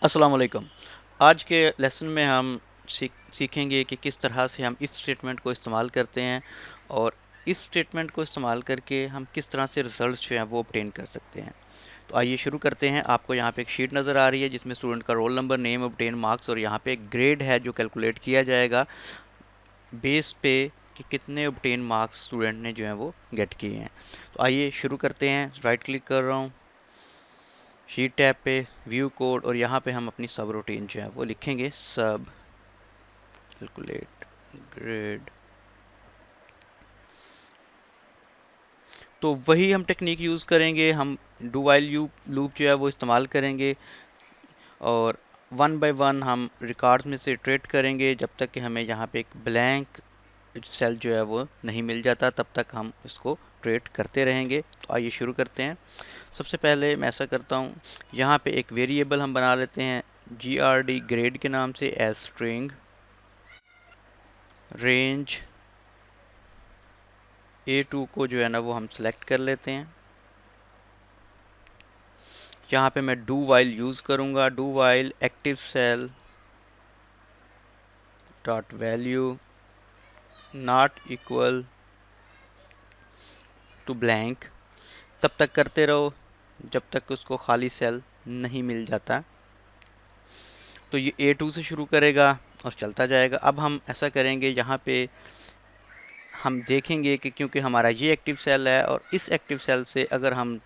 अस्सलाम वालेकुम। आज के लेसन में हम सीखेंगे कि किस तरह से हम इफ़ स्टेटमेंट को इस्तेमाल करते हैं और इफ़ स्टेटमेंट को इस्तेमाल करके हम किस तरह से रिजल्ट्स जो हैं वो ऑब्टेन कर सकते हैं। तो आइए शुरू करते हैं। आपको यहाँ पे एक शीट नज़र आ रही है जिसमें स्टूडेंट का roll number, name, obtain marks और यहाँ पे एक ग्रेड है जो कैलकुलेट किया जाएगा बेस पे कि कितने ऑब्टेन मार्क्स स्टूडेंट ने जो है वो गेट किए हैं। तो आइए शुरू करते हैं। राइट क्लिक कर रहा हूँ शीट टैब पे, व्यू कोड, और यहाँ पे हम अपनी सब रूटीन जो है वो लिखेंगे, सब कैलकुलेट ग्रेड। तो वही हम टेक्निक यूज़ करेंगे, हम डू वाइल लूप जो है वो इस्तेमाल करेंगे और वन बाय वन हम रिकॉर्ड्स में से इटरेट करेंगे जब तक कि हमें यहाँ पे एक ब्लैंक सेल जो है वो नहीं मिल जाता, तब तक हम इसको इटरेट करते रहेंगे। तो आइए शुरू करते हैं। सबसे पहले मैं ऐसा करता हूँ, यहाँ पे एक वेरिएबल हम बना लेते हैं GRD ग्रेड के नाम से, एज स्ट्रिंग रेंज A2 को जो है ना वो हम सेलेक्ट कर लेते हैं। यहाँ पे मैं डू वाइल यूज़ करूँगा, do while active cell dot value not equal to blank. तब तक करते रहो जब तक उसको खाली सेल नहीं मिल जाता। तो ये A2 से शुरू करेगा और चलता जाएगा। अब हम ऐसा करेंगे, यहाँ पे हम देखेंगे कि क्योंकि हमारा ये एक्टिव सेल है और इस एक्टिव सेल से अगर हम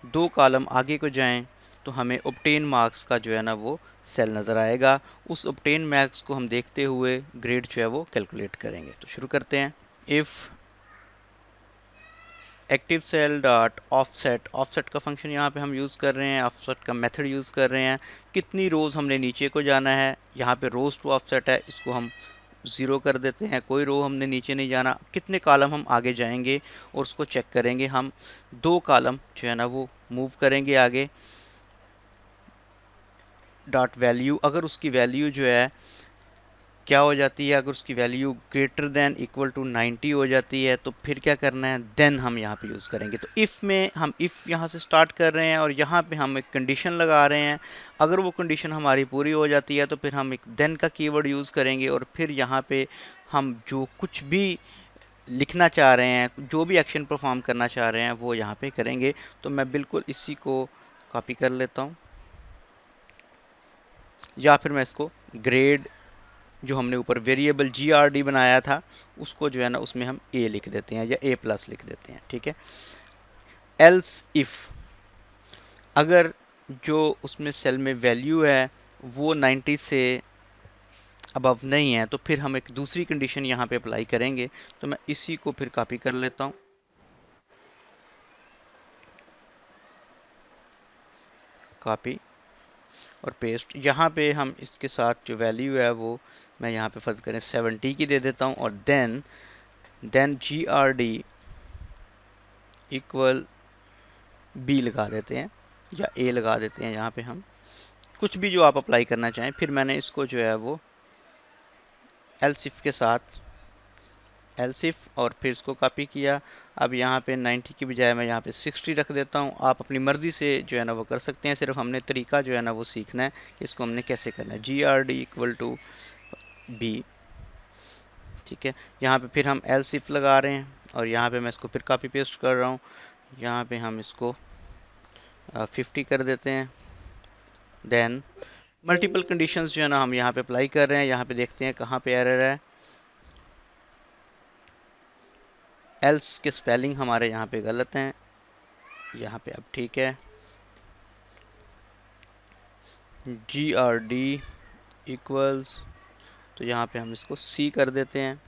2 कॉलम आगे को जाएं तो हमें ऑब्टेन मार्क्स का जो है ना वो सेल नज़र आएगा। उस ऑब्टेन मार्क्स को हम देखते हुए ग्रेड जो है वो कैलकुलेट करेंगे। तो शुरू करते हैं। If active cell dot offset, offset का फंक्शन यहाँ पे हम यूज़ कर रहे हैं, ऑफसेट का मेथड यूज़ कर रहे हैं। कितनी रोज़ हमने नीचे को जाना है, यहाँ पे रोज़ टू ऑफसेट है, इसको हम 0 कर देते हैं। कोई रो हमने नीचे नहीं जाना। कितने कॉलम हम आगे जाएंगे और उसको चेक करेंगे। हम 2 कॉलम जो है ना वो मूव करेंगे आगे। डॉट वैल्यू, अगर उसकी वैल्यू जो है क्या हो जाती है, अगर उसकी value greater than equal to 90 हो जाती है तो फिर क्या करना है, देन हम यहाँ पे यूज़ करेंगे। तो इफ़ में हम इफ़ यहाँ से स्टार्ट कर रहे हैं और यहाँ पे हम एक कंडीशन लगा रहे हैं। अगर वो कंडीशन हमारी पूरी हो जाती है तो फिर हम एक देन का कीवर्ड यूज़ करेंगे और फिर यहाँ पे हम जो कुछ भी लिखना चाह रहे हैं, जो भी एक्शन परफॉर्म करना चाह रहे हैं वो यहाँ पे करेंगे। तो मैं बिल्कुल इसी को कॉपी कर लेता हूँ, या फिर मैं इसको ग्रेड जो हमने ऊपर वेरिएबल GRD बनाया था उसको जो है ना उसमें हम A लिख देते हैं या A+ लिख देते हैं। ठीक है। एल्स इफ, अगर जो उसमें सेल में वैल्यू है वो 90 से अबव नहीं है तो फिर हम एक दूसरी कंडीशन यहाँ पे अप्लाई करेंगे। तो मैं इसी को फिर कॉपी कर लेता हूँ, कॉपी और पेस्ट। यहाँ पे हम इसके साथ जो वैल्यू है वो मैं यहाँ पे फर्ज करें 70 की दे देता हूँ और देन GRD इक्वल B लगा देते हैं या A लगा देते हैं। यहाँ पे हम कुछ भी जो आप अप्लाई करना चाहें। फिर मैंने इसको जो है वो एल्स इफ के साथ एल्स इफ और फिर इसको कॉपी किया। अब यहाँ पे 90 की बजाय मैं यहाँ पे 60 रख देता हूँ। आप अपनी मर्ज़ी से जो है ना वो कर सकते हैं, सिर्फ हमने तरीका जो है ना वो सीखना है कि इसको हमने कैसे करना है। GRD equal to B। ठीक है। यहाँ पे फिर हम एल्स इफ लगा रहे हैं और यहाँ पे मैं इसको फिर कॉपी पेस्ट कर रहा हूँ। यहाँ पे हम इसको 50 कर देते हैं। देन मल्टीपल कंडीशंस जो है ना हम यहाँ पे अप्लाई कर रहे हैं। यहाँ पे देखते हैं कहाँ पे एरर है। एल्स के स्पेलिंग हमारे यहाँ पे गलत हैं, यहाँ पे अब ठीक है। GRD इक्वल्स, तो यहाँ पे हम इसको C कर देते हैं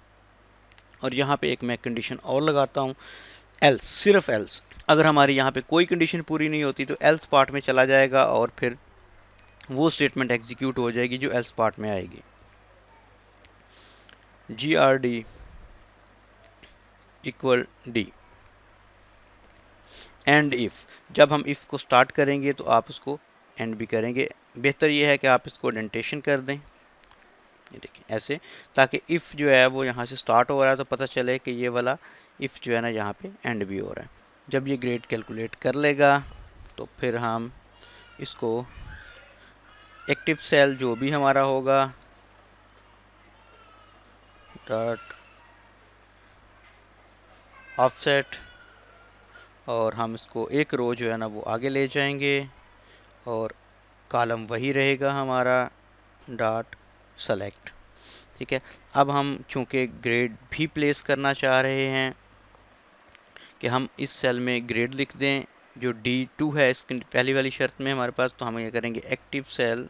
और यहाँ पे एक मैं कंडीशन और लगाता हूँ, एल्स, सिर्फ एल्स। अगर हमारी यहाँ पे कोई कंडीशन पूरी नहीं होती तो एल्स पार्ट में चला जाएगा और फिर वो स्टेटमेंट एग्जीक्यूट हो जाएगी जो एल्स पार्ट में आएगी। GRD equal D। And if, जब हम इफ़ को स्टार्ट करेंगे तो आप उसको एंड भी करेंगे। बेहतर ये है कि आप इसको डेंटेशन कर दें, ये देखिए ऐसे, ताकि इफ़ जो है वो यहाँ से स्टार्ट हो रहा है तो पता चले कि ये वाला इफ़ जो है ना यहाँ पे एंड भी हो रहा है। जब ये ग्रेड कैलकुलेट कर लेगा तो फिर हम इसको एक्टिव सेल जो भी हमारा होगा डॉट ऑफसेट, और हम इसको एक रो जो है ना वो आगे ले जाएंगे और कॉलम वही रहेगा हमारा डॉट सेलेक्ट। ठीक है, अब हम चूंकि ग्रेड भी प्लेस करना चाह रहे हैं कि हम इस सेल में ग्रेड लिख दें जो D2 है इसकी पहली वाली शर्त में हमारे पास, तो हम ये करेंगे एक्टिव सेल,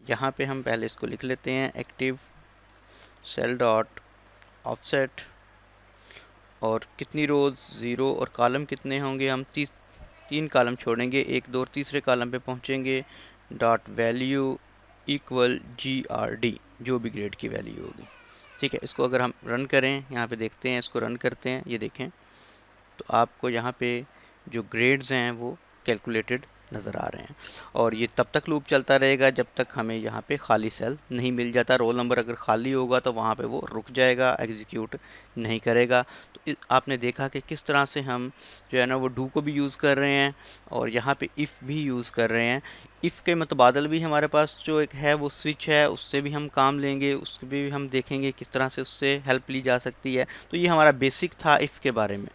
यहाँ पे हम पहले इसको लिख लेते हैं एक्टिव सेल डॉट ऑफसेट, और कितनी रोज 0 और कॉलम कितने होंगे, हम 3 कॉलम छोड़ेंगे, 1 2 और तीसरे कॉलम पे पहुंचेंगे डॉट वैल्यू इक्वल GRD, जो भी ग्रेड की वैल्यू होगी। ठीक है, इसको अगर हम रन करें, यहाँ पे देखते हैं, इसको रन करते हैं, ये देखें तो आपको यहाँ पे जो ग्रेड्स हैं वो कैलकुलेटेड नज़र आ रहे हैं। और ये तब तक लूप चलता रहेगा जब तक हमें यहाँ पे खाली सेल नहीं मिल जाता। रोल नंबर अगर खाली होगा तो वहाँ पे वो रुक जाएगा, एग्जीक्यूट नहीं करेगा। तो आपने देखा कि किस तरह से हम जो है ना वो डू को भी यूज़ कर रहे हैं और यहाँ पे इफ़ भी यूज़ कर रहे हैं। इफ़ के मुतबादल भी हमारे पास जो एक है वो स्विच है, उससे भी हम काम लेंगे, उसके भी हम देखेंगे किस तरह से उससे हेल्प ली जा सकती है। तो ये हमारा बेसिक था इफ़ के बारे में।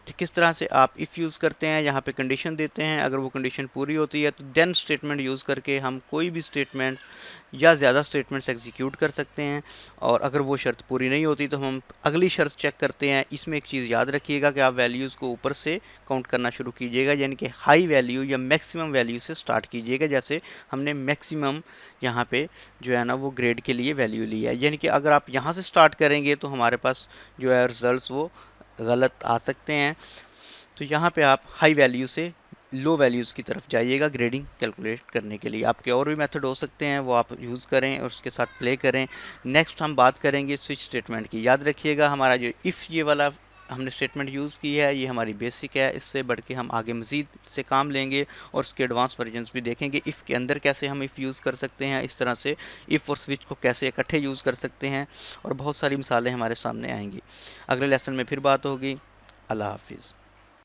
तो किस तरह से आप इफ़ यूज़ करते हैं, यहाँ पे कंडीशन देते हैं, अगर वो कंडीशन पूरी होती है तो देन स्टेटमेंट यूज़ करके हम कोई भी स्टेटमेंट या ज़्यादा स्टेटमेंट्स एग्जीक्यूट कर सकते हैं। और अगर वो शर्त पूरी नहीं होती तो हम अगली शर्त चेक करते हैं। इसमें एक चीज़ याद रखिएगा कि आप वैल्यूज़ को ऊपर से काउंट करना शुरू कीजिएगा, यानी कि हाई वैल्यू या मैक्सिमम वैल्यू से स्टार्ट कीजिएगा। जैसे हमने मैक्सिमम यहाँ पे जो है ना वो ग्रेड के लिए वैल्यू ली है, यानी कि अगर आप यहाँ से स्टार्ट करेंगे तो हमारे पास जो है रिजल्ट्स वो गलत आ सकते हैं। तो यहाँ पे आप हाई वैल्यू से लो वैल्यूज़ की तरफ जाइएगा ग्रेडिंग कैलकुलेट करने के लिए। आपके और भी मेथड हो सकते हैं, वो आप यूज़ करें और उसके साथ प्ले करें। नेक्स्ट हम बात करेंगे स्विच स्टेटमेंट की। याद रखिएगा हमारा जो इफ़ ये वाला हमने स्टेटमेंट यूज़ की है ये हमारी बेसिक है, इससे बढ़ के हम आगे मज़ीद से काम लेंगे और उसके एडवांस वर्जन्स भी देखेंगे। इफ़ के अंदर कैसे हम इफ़ यूज़ कर सकते हैं, इस तरह से इफ़ और स्विच को कैसे इकट्ठे यूज़ कर सकते हैं, और बहुत सारी मिसालें हमारे सामने आएंगी। अगले लेसन में फिर बात होगी। अल्लाह हाफिज़।